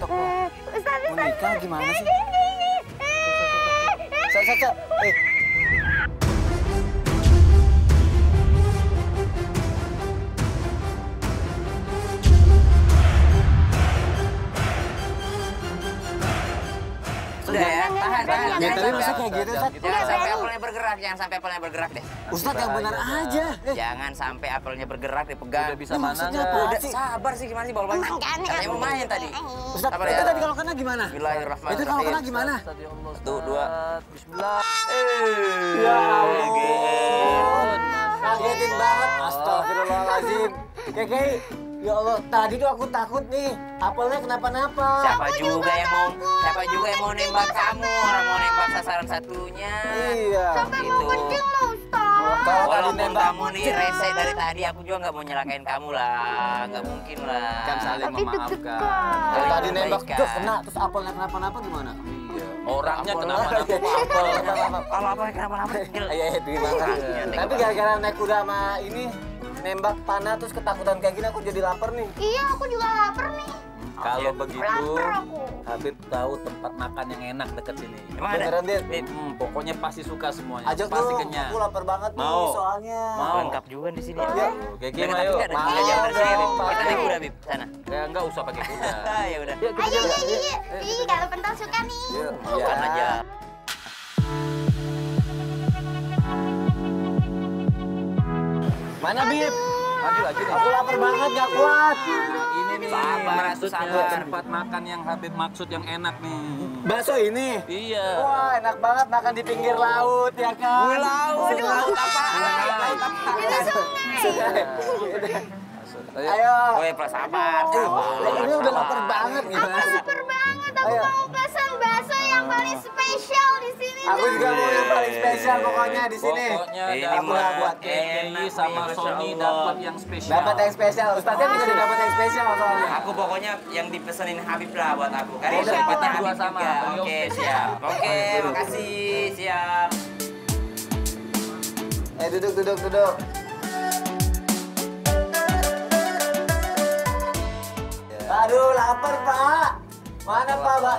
Mau nikah gimana sih? Udah ya, tahan. Ya tapi masa kayak gitu, Ustaz? Jangan sampai apelnya bergerak, jangan sampai apelnya bergerak deh. Ustaz yang benar aja. Jangan sampai apelnya bergerak, dipegang. Udah bisa mana maksudnya nggak? Udah sabar sih, gimana sih bal banyak? Katanya mau main tadi. Ustaz, Sabar itu ya. tadi kalau kena gimana? Bismillahirrahmanirrahim. Itu kalau kena gimana? Satu, dua. Bismillah. Ya ampun. Kagetin banget. Astagfirullahaladzim. Keke, ya Allah, tadi tuh aku takut nih. Apelnya kenapa-napa. Siapa juga yang mau nembak kamu? Orang mau nembak sasaran satunya. Iya. Sampai mau kencing loh, Ustaz. Kalau tadi Walaupun nembak kamu nih rese dari tadi, aku juga nggak mau nyelakain kamu lah. Nggak mungkin lah. Kan saling Tapi memaafkan. deg-degan. Kalau tadi nembak, Kebaikan. tuh kena, terus apelnya kenapa-napa gimana? Iya. Orangnya Apel. kenapa-napa apel. Kalau apa kenapa-napa? Iya, terima kasih. Tapi gara-gara naik kuda sama ini, nembak panah terus ketakutan kayak gini, aku jadi lapar nih. Iya, aku juga lapar nih. Kalau begitu, Lapar aku. Habib tahu tempat makan yang enak dekat sini. Emang ada? Beneran, Dit? Pokoknya pasti suka semuanya. Ajak pasti dong, kenyang. aku lapar banget nih Mau? soalnya. Mau? Lengkap juga di sini. Iya. Oke, Kita ayo. ada Mau jauh dari sini, Bib. dong, Kita naik mau. kuda, Bib, sana. Ya enggak usah pakai kuda. Ya udah. Yuk, kita Ayo, jalan. iya. Ih, kalau pentol suka nih. Yuk. Bukan aja. Mana, Bib? Maju lagi nih. Aku lapar banget, gak kuat. Ini nih Sabar, maksudnya sabar. tempat makan yang Habib maksud yang enak nih. Bakso ini? Iya. Wah, enak banget makan di pinggir laut, ya kan? Laut apa? Laut apa? Sungai. Ayo. Ayo. Woi, plus sabar. Ini udah lapar banget gimana sih? Lapar banget. Aku Ayo. mau pesan bakso yang paling spesial di sini. Aku juga mau yang paling spesial pokoknya di sini. Pokoknya Ini dapat mah buat enak KPI sama nih, Masya Sony Allah. dapat yang spesial. Dapat yang spesial. Ustaznya juga dapat yang spesial soalnya. Aku pokoknya yang dipesenin Habib lah buat aku. Karena Udah, tempatnya kita dua Habib sama. juga. Beliau Oke, spesial. siap. Oke, makasih. Siap. Duduk. Aduh, lapar, Pak. Mana, Pak?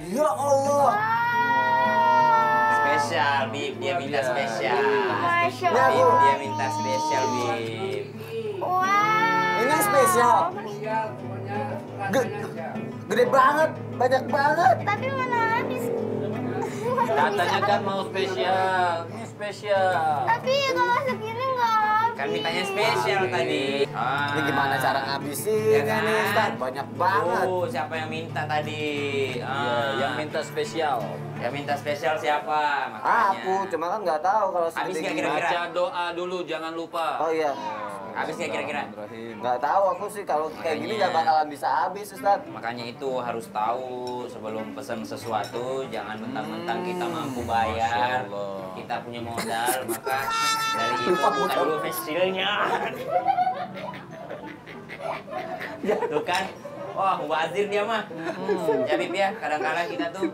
Ya Allah. Spesial, Bib. Dia minta spesial. Masya Ya, Bu. Bib, Allah. dia minta spesial, Bib. Wow. Ini spesial. Gede banget, banyak banget. Tapi mana habis. Katanya kan mau spesial. Ini spesial. Tapi kalau segini nggak habis. Kan mintanya spesial tadi. Ini gimana cara ngabisinnya Ya kan? nih, Ustaz? Banyak banget. Siapa yang minta tadi? Iya, yang minta spesial. Yang minta spesial siapa? Makanya. Aku cuma kan nggak tahu kalau Habis segede nggak gini. kira-kira? Baca doa dulu, jangan lupa. Oh iya, Habis nggak kira-kira? nggak tahu aku sih kalau kayak gini nggak Makanya. bakalan bisa habis, Ustaz. Makanya itu harus tahu sebelum pesan sesuatu, jangan mentang-mentang kita mampu bayar, Masya Allah. kita punya modal, maka dari itu buka dulu hasilnya. Tuh kan, wah mubazir dia mah. Ya Bib ya, kadang-kadang kita tuh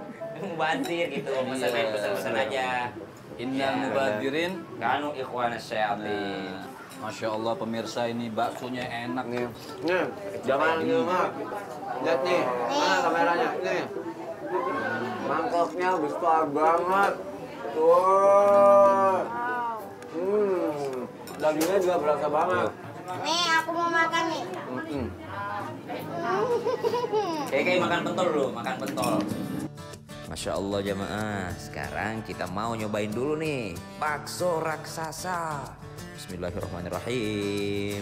mubazir gitu, pesan-pesan aja. Innal mubadirin. Kanu ikhwana syayatin. Nah, Masya Allah pemirsa ini baksonya enak. Nih, jangan mah. Lihat nih, mana kameranya? Nih, mangkoknya besar banget. Tuh, dagingnya juga berasa banget. Nih, aku mau makan nih. Kayak makan pentol dulu, makan pentol. Masya Allah jamaah, sekarang kita mau nyobain dulu nih bakso raksasa. Bismillahirrahmanirrahim.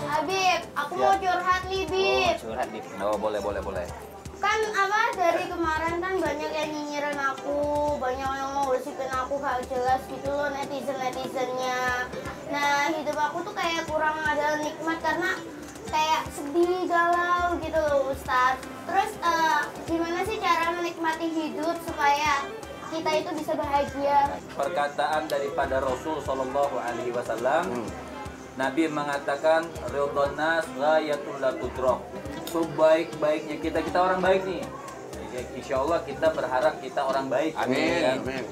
Habib, aku mau curhat nih, Bib. Curhat Bib. Oh boleh. Kan apa dari kemarin kan banyak yang nyinyirin aku, banyak yang mau gosipin aku gak jelas gitu loh netizennya. Nah hidup aku tuh kayak kurang ada nikmat karena kayak sedih, galau gitu loh Ustaz. Terus gimana sih cara menikmati hidup supaya kita itu bisa bahagia? Perkataan daripada Rasul Shallallahu Alaihi Wasallam, Nabi mengatakan ridhon nas ghayatul la tudrak. Sebaik-baiknya kita orang baik nih. ya insya Allah kita berharap kita orang baik. Amin. Amin.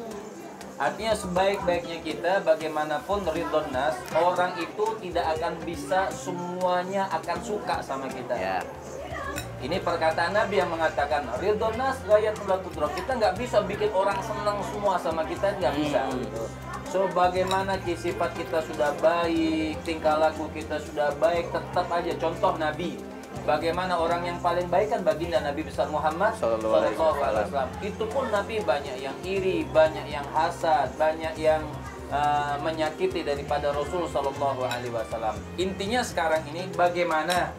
Artinya sebaik-baiknya kita, bagaimanapun ridhon nas, orang itu tidak akan bisa semuanya akan suka sama kita. Ya. Ini perkataan Nabi yang mengatakan ridhon nas ghayatul la tudrak. Kita nggak bisa bikin orang senang semua sama kita, nggak bisa. So bagaimana sifat kita sudah baik, tingkah laku kita sudah baik, tetap aja contoh Nabi. Bagaimana orang yang paling baik kan baginda Nabi besar Muhammad Sallallahu Alaihi Wasallam. Itu pun Nabi banyak yang iri, banyak yang hasad, banyak yang menyakiti daripada Rasul Sallallahu Alaihi Wasallam. Intinya sekarang ini bagaimana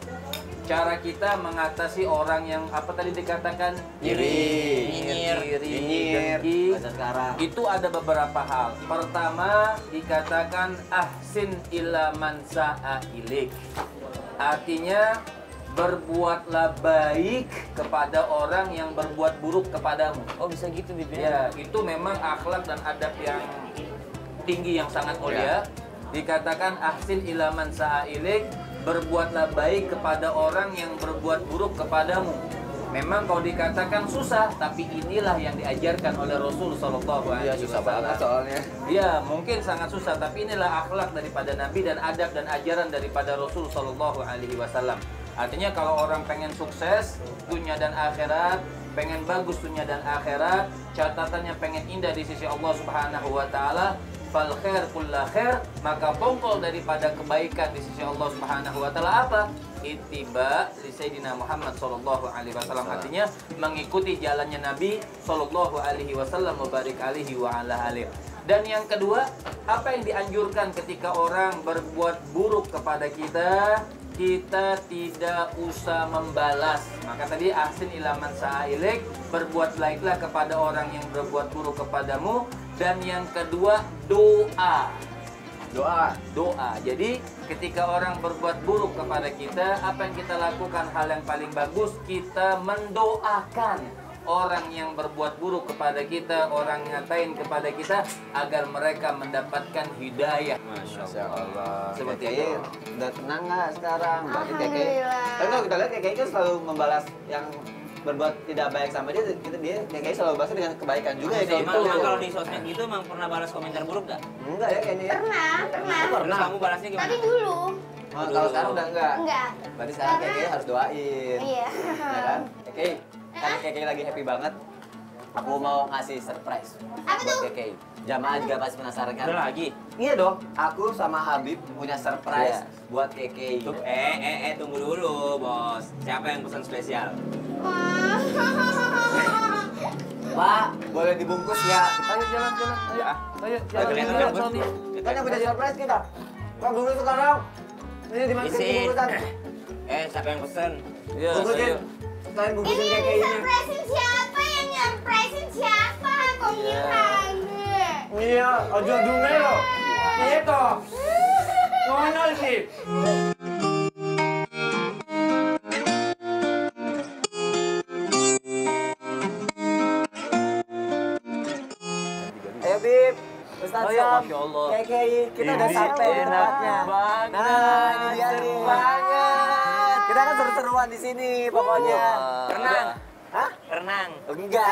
cara kita mengatasi orang yang apa tadi dikatakan Nyinyir, dengki. bahasa sekarang. Itu ada beberapa hal. Pertama dikatakan ahsin ila man sa'a ilik. Artinya berbuatlah baik kepada orang yang berbuat buruk kepadamu. Oh bisa gitu Bib Ya, itu memang akhlak dan adab yang tinggi yang sangat mulia. Dikatakan ahsin ila man sa'a ilik, berbuatlah baik kepada orang yang berbuat buruk kepadamu. Memang kalau dikatakan susah, tapi inilah yang diajarkan oleh Rasul Sallallahu Alaihi Wasallam. Susah banget soalnya. Ya, mungkin sangat susah, tapi inilah akhlak daripada Nabi dan adab dan ajaran daripada Rasul Sallallahu Alaihi Wasallam. Artinya kalau orang pengen sukses dunia dan akhirat, pengen bagus dunia dan akhirat, catatannya pengen indah di sisi Allah Subhanahu wa taala, fal khair kullu khair, maka pokok daripada kebaikan di sisi Allah Subhanahu wa taala apa? Ittiba li Sayyidina Muhammad sallallahu alaihi wasallam. Artinya mengikuti jalannya Nabi sallallahu alaihi wasallam, mubarik alaihi wa ala alihi. Dan yang kedua, apa yang dianjurkan ketika orang berbuat buruk kepada kita? Kita tidak usah membalas. Maka tadi ahsin ila man sa'a ilaik, berbuat baiklah kepada orang yang berbuat buruk kepadamu. Dan yang kedua, doa. Doa. Jadi ketika orang berbuat buruk kepada kita, apa yang kita lakukan? Hal yang paling bagus, kita mendoakan orang yang berbuat buruk kepada kita, orang yang ngatain kepada kita, agar mereka mendapatkan hidayah. Masya Allah. Seperti Kayaknya itu. udah tenang nggak sekarang? Berarti kayak Alhamdulillah. tapi kalau kita lihat kayak kan selalu membalas yang berbuat tidak baik sama dia kayak selalu balasnya dengan kebaikan juga ya kayak Emang gitu. kalau di sosmed gitu emang pernah balas komentar buruk gak? Enggak ya kayaknya ya. Pernah. Terus kamu balasnya gimana? Tapi dulu Oh, kalau sekarang udah enggak. enggak. Berarti sekarang kayak harus doain. Iya. Ya kan? Kan kayak lagi happy banget. Aku mau ngasih surprise Apa buat tuh? Keke. Jamaah juga pasti penasaran kan? Udah lagi? Iya dong. Aku sama Habib punya surprise buat Keke. Tunggu dulu bos. Siapa yang pesan spesial? Pak, boleh dibungkus ya? Ayo jalan. Ayo Kelihatan kan bos? Kan yang punya surprise kita. Pak, bungkus sekarang. Ini dimasukin Isi. bungkusan. Siapa yang pesen? Iya, Bungkusin. ayo. Sekalian Ini bungkusin yang Keke ini. surprisein siapa? Yang nyurprisein siapa? Kok bilang? Iya, aja dunge lo. Iya toh. Ngono sih. Ayo Bib, Ustaz Ayo, Sam, Masya Allah. Keke, kita udah Ini sampai di enak tempatnya. banget. Nah, ini dia nih. Banget. Kita kan seru-seruan di sini pokoknya. Renang. Hah? Renang. Enggak.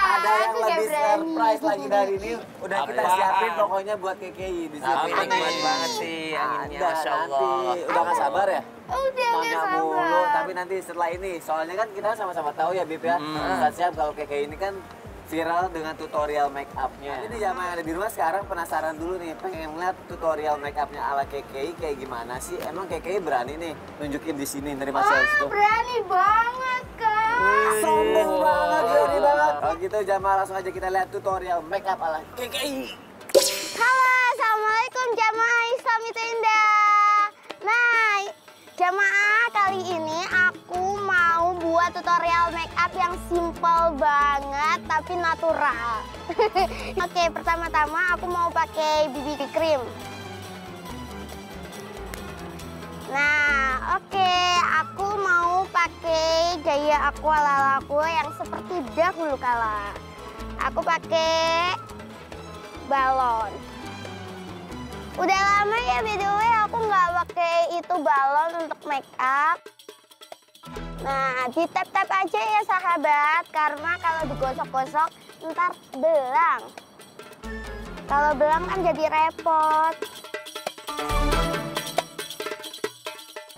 Ada yang aku nggak lebih berani. surprise lagi dari ini. Udah kita Apaan? siapin pokoknya buat KKI di sini. Tapi nikmat banget sih anginnya, Ada Masya nanti. Allah. Udah gak sabar ya? Udah nggak Nanya sabar. mulu, tapi nanti setelah ini. Soalnya kan kita sama-sama tahu ya Bib ya. Ustaz Syam kalau KKI ini kan viral dengan tutorial make up-nya. Ini jamaah yang ada di rumah sekarang penasaran dulu nih, pengen ngeliat tutorial make up-nya ala KKI kayak gimana sih? Emang KKI berani nih nunjukin di sini nerima sales tuh? Berani banget, Kak. Sombong banget, berani banget. Kalau gitu jamaah langsung aja kita lihat tutorial make up ala KKI. Halo, assalamualaikum jamaah Islam itu indah. Nah, jamaah kali ini aku mau buat tutorial make up yang simple banget tapi natural. Oke, pertama-tama aku mau pakai BB cream. Nah, oke, aku mau pakai gaya aku ala aku yang seperti dahulu kala. Aku pakai balon. Udah lama ya by the way aku nggak pakai itu balon untuk make up. Nah, ditap-tap aja ya sahabat, karena kalau digosok-gosok ntar belang. Kalau belang kan jadi repot.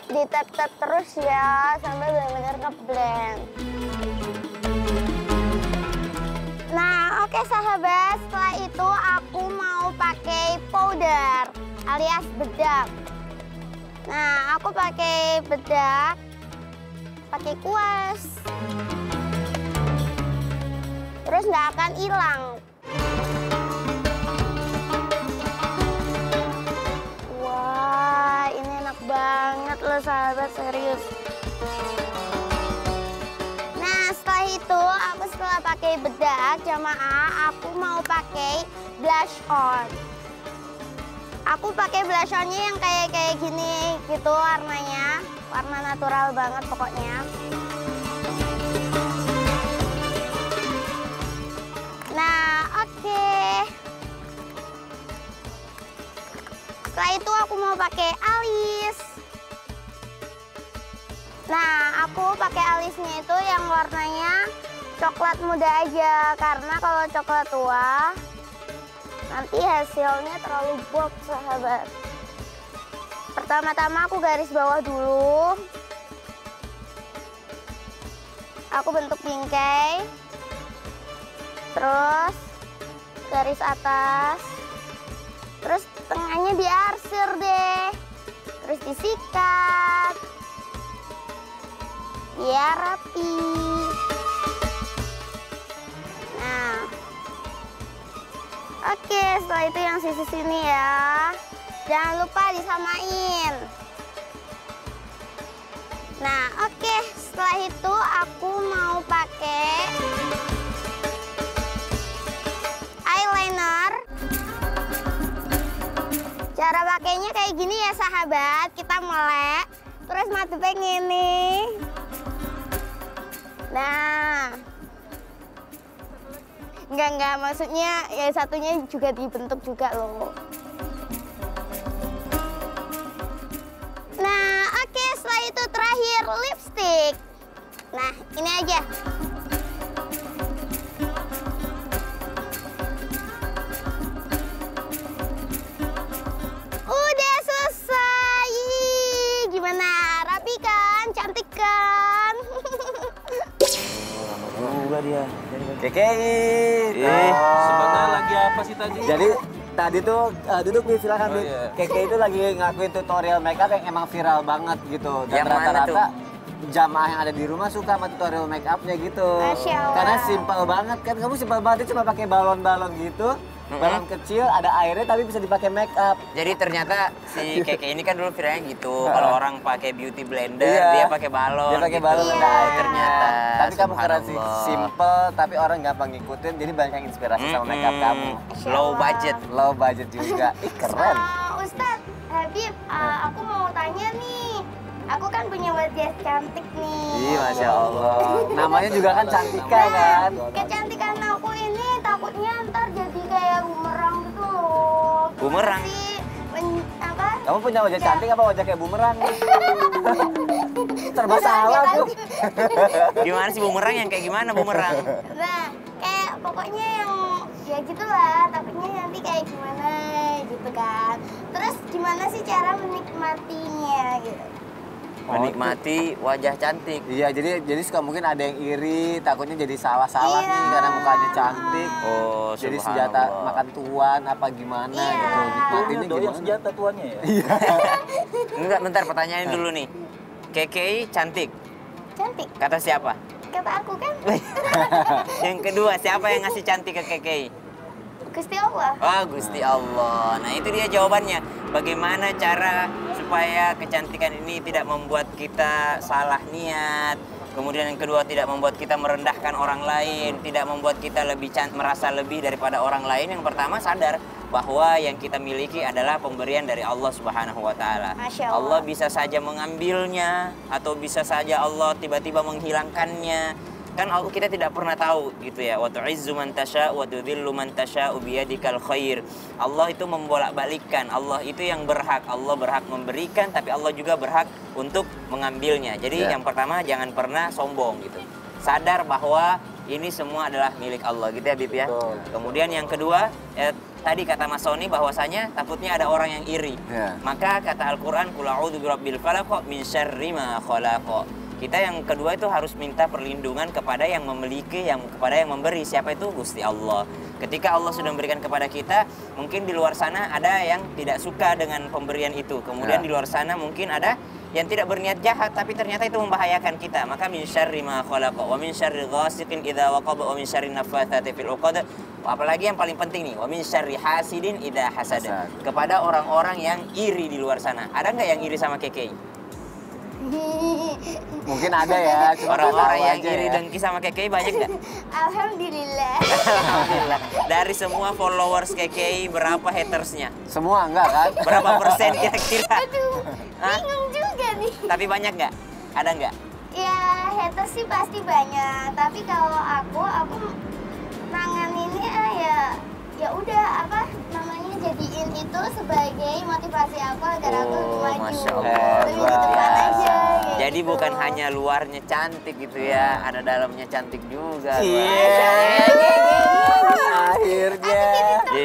Ditap-tap terus ya, sampai benar-benar ngeblend. Nah, oke sahabat, setelah itu aku mau pakai powder alias bedak. Nah, aku pakai bedak, pakai kuas. Terus nggak akan hilang. Wah, ini enak banget loh sahabat, serius. Nah, setelah pakai bedak jamaah, aku mau pakai blush on. Aku pakai blush onnya yang kayak gini gitu warnanya, warna natural banget pokoknya. Nah, oke. Setelah itu aku mau pakai alis. Nah, aku pakai alisnya itu yang warnanya coklat muda aja, karena kalau coklat tua nanti hasilnya terlalu bold sahabat. Pertama-tama aku garis bawah dulu. Aku bentuk bingkai. Terus garis atas. Terus tengahnya diarsir deh. Terus disikat. Biar rapi. Nah. Oke, setelah itu yang sisi sini ya. Jangan lupa disamain. Nah, oke. Setelah itu aku mau pakai eyeliner. Cara pakainya kayak gini ya sahabat. Kita melek, terus matanya gini. Nah. Enggak, maksudnya ya satunya juga dibentuk juga loh. Nah, oke, setelah itu terakhir lipstick. Nah, ini aja. Udah selesai. Gimana? Rapi kan? Cantik kan? Juga dia. Kekei. Sebenarnya lagi apa sih tadi? Jadi tadi tuh duduk nih silakan Oh, Dit. iya. Keke itu lagi ngakuin tutorial makeup yang emang viral banget gitu. Dan Yang mana rata-rata jamaah yang ada di rumah suka sama tutorial makeupnya gitu. Masya Allah. Karena simpel banget kan. Kamu simpel banget cuma pakai balon-balon gitu. Balon kecil ada airnya tapi bisa dipakai makeup. Jadi ternyata si Keke ini kan dulu viralnya gitu. Kalau orang pakai beauty blender, Iya. dia pakai balon. Dia pakai gitu. balon ada Oh, air. ternyata. Tapi kamu keren sih, Subhanallah. simple tapi orang gampang ngikutin. Jadi banyak yang inspirasi sama makeup kamu. Masya Low Allah. budget. Low budget juga. Ih keren. Ustadz Habib, aku mau tanya nih. Aku kan punya wajah cantik nih. Ih, Masya Allah. Namanya juga kan Cantika kan? Kecantikan aku ini takutnya ntar jadi kayak bumerang gitu loh. Bumerang? Apa? Kamu punya wajah cantik apa wajah kayak bumerang? Serba salah tuh. Gimana sih bumerang yang kayak gimana bumerang? Nah, kayak pokoknya yang ya gitulah, takutnya nanti kayak gimana gitu kan. Terus gimana sih cara menikmatinya gitu? Menikmati wajah cantik. Iya, jadi suka mungkin ada yang iri, takutnya jadi salah-salah Iya. nih karena mukanya cantik. Oh, Jadi subhanallah. senjata makan tuan apa gimana Iya. gitu. Nikmatinnya Doyan gimana? senjata tuannya ya? Enggak, bentar pertanyaan dulu nih. Keke cantik. Cantik, Kata siapa? kata aku kan. Yang kedua, siapa yang ngasih cantik ke Keke? Gusti Allah. Oh, Gusti Allah. Nah, itu dia jawabannya. Bagaimana cara supaya kecantikan ini tidak membuat kita salah niat. Kemudian yang kedua, tidak membuat kita merendahkan orang lain, tidak membuat kita merasa lebih daripada orang lain. Yang pertama, sadar bahwa yang kita miliki adalah pemberian dari Allah Subhanahu wa taala. Masya Allah. Allah bisa saja mengambilnya atau bisa saja Allah tiba-tiba menghilangkannya. Kan kita tidak pernah tahu gitu ya. Wa tu'izzu man tasya wa tudhillu man tasya'u biyadikal khair. Allah itu membolak-balikkan. Allah itu yang berhak. Allah berhak memberikan, tapi Allah juga berhak untuk mengambilnya. Jadi yang pertama jangan pernah sombong gitu. Sadar bahwa ini semua adalah milik Allah gitu ya Bib ya. Betul. Kemudian yang kedua, tadi kata Mas Sony bahwasanya takutnya ada orang yang iri. Maka kata Al-Qur'an qul a'udzu birabbil falaq min syarri ma khalaq. Kita yang kedua itu harus minta perlindungan kepada yang memiliki, kepada yang memberi. Siapa itu? Gusti Allah. Ketika Allah sudah memberikan kepada kita, mungkin di luar sana ada yang tidak suka dengan pemberian itu. Kemudian di luar sana mungkin ada yang tidak berniat jahat tapi ternyata itu membahayakan kita. Maka min syarri ma khalaq wa min syarri ghasiqin idza waqab wa min syarri naffatsati fil 'uqad. Apalagi yang paling penting nih, wa min syarri hasidin idza hasad. Kepada orang-orang yang iri di luar sana. Ada nggak yang iri sama Keke? Mungkin ada ya. Orang-orang yang iri dengki sama Keke banyak nggak? Alhamdulillah. Alhamdulillah. Dari semua followers Keke berapa hatersnya? Semua enggak kan? Berapa persen kira-kira? Aduh, bingung juga nih. Tapi banyak nggak? Ada nggak? Ya haters sih pasti banyak, tapi kalau aku nanganinnya ya udah apa namanya jadiin itu sebagai motivasi aku agar aku maju. Masya Allah. Lebih ke depan aja. Kayak Jadi gitu. bukan hanya luarnya cantik gitu ya, ada dalamnya cantik juga. Akhirnya.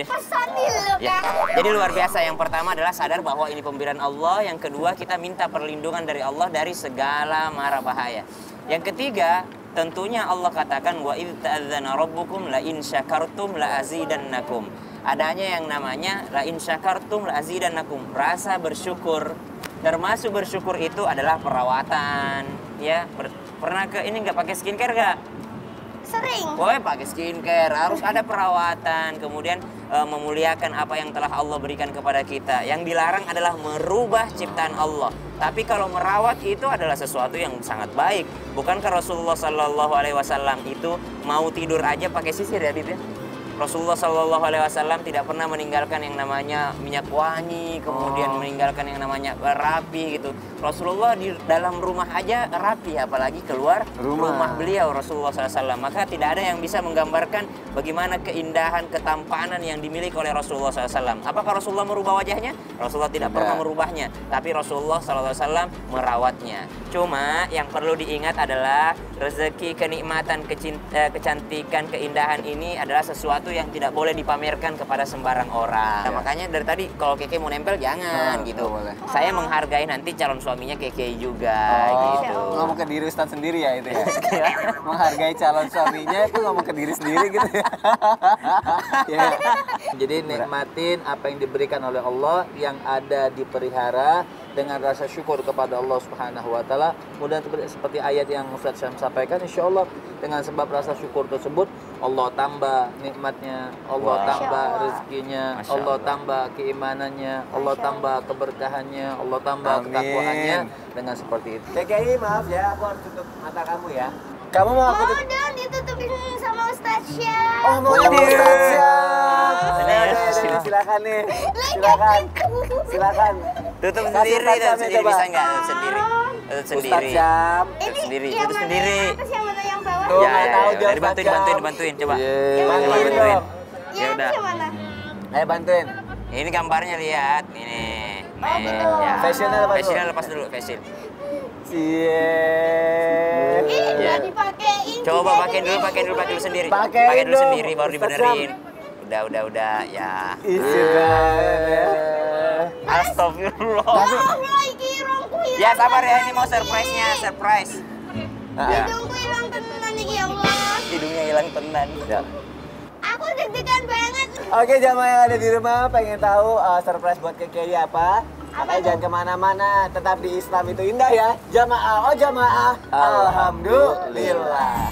Personil loh Ya. Kak. Jadi luar biasa. Yang pertama adalah sadar bahwa ini pemberian Allah. Yang kedua kita minta perlindungan dari Allah dari segala mara bahaya. Yang ketiga tentunya Allah katakan wa idz ta'adzana rabbukum la in syakartum la azidannakum. Adanya yang namanya la in syakartum la azidannakum, rasa bersyukur. Termasuk bersyukur itu adalah perawatan ya. Pernah ke ini nggak pakai skincare nggak? Sering. Boleh pakai skincare, harus ada perawatan, kemudian memuliakan apa yang telah Allah berikan kepada kita. Yang dilarang adalah merubah ciptaan Allah. Tapi kalau merawat itu adalah sesuatu yang sangat baik. Bukankah Rasulullah Shallallahu Alaihi Wasallam itu mau tidur aja pakai sisir ya, Bib ya? Rasulullah Shallallahu Alaihi Wasallam tidak pernah meninggalkan yang namanya minyak wangi, kemudian meninggalkan yang namanya rapi gitu. Rasulullah di dalam rumah aja rapi, apalagi keluar rumah beliau Rasulullah SAW. Maka tidak ada yang bisa menggambarkan bagaimana keindahan, ketampanan yang dimiliki oleh Rasulullah SAW. Apakah Rasulullah merubah wajahnya? Rasulullah tidak pernah merubahnya, tapi Rasulullah SAW merawatnya. Cuma yang perlu diingat adalah rezeki, kenikmatan, kecantikan, keindahan ini adalah sesuatu yang tidak boleh dipamerkan kepada sembarang orang. Nah, makanya dari tadi kalau Keke mau nempel jangan gitu. Saya menghargai nanti calon suaminya Keke juga gitu. Ngomong ke diri Ustaz sendiri ya itu ya. Menghargai calon suaminya itu ngomong ke diri sendiri gitu ya. Jadi nikmatin apa yang diberikan oleh Allah, yang ada dipelihara dengan rasa syukur kepada Allah Subhanahu wa taala. Mudah seperti ayat yang Ustaz Syam sampaikan, insyaallah dengan sebab rasa syukur tersebut Allah tambah nikmatnya, Allah tambah rezekinya, Allah tambah keimanannya, Allah tambah keberkahannya, Allah tambah ketakwaannya dengan seperti itu. KKI maaf ya, aku harus tutup mata kamu ya. Kamu mau aku tutup? Dong ditutupin sama Ustaz Syam. Oh, mau Ustaz Syam. Silakan nih. Silakan. Tutup sendiri, bisa nggak? Sendiri. Ustaz Syam. Sendiri, Yang tutup mana sendiri. yang atas, yang mana yang bawah? Tuh, Ya, nggak tahu dia dibantuin, coba. Bantuin dong. Ya Yang udah. yang mana? Ayo bantuin. Ini gambarnya lihat, ini. Oh, gitu. Fashionnya lepas dulu. Fashionnya lepas dulu, fashion. Cie. Nggak dipakein. Coba juga pakai jadi. dulu sendiri. Pakein Pakai dulu dong. sendiri baru Ustaz dibenerin. Udah, ya. Isi banget. Astagfirullah. Allah, iki irungku hilang. Ya sabar ya, ini mau surprise-nya, surprise. Ya, Hidungku hilang tenan iki ya Allah. hidungnya hilang tenan. Ya. Aku deg-degan banget. Oke, jamaah yang ada di rumah pengen tahu surprise buat KKI apa? Makanya jangan kemana-mana, tetap di Islam itu indah ya. Jamaah, oh jamaah. Alhamdulillah.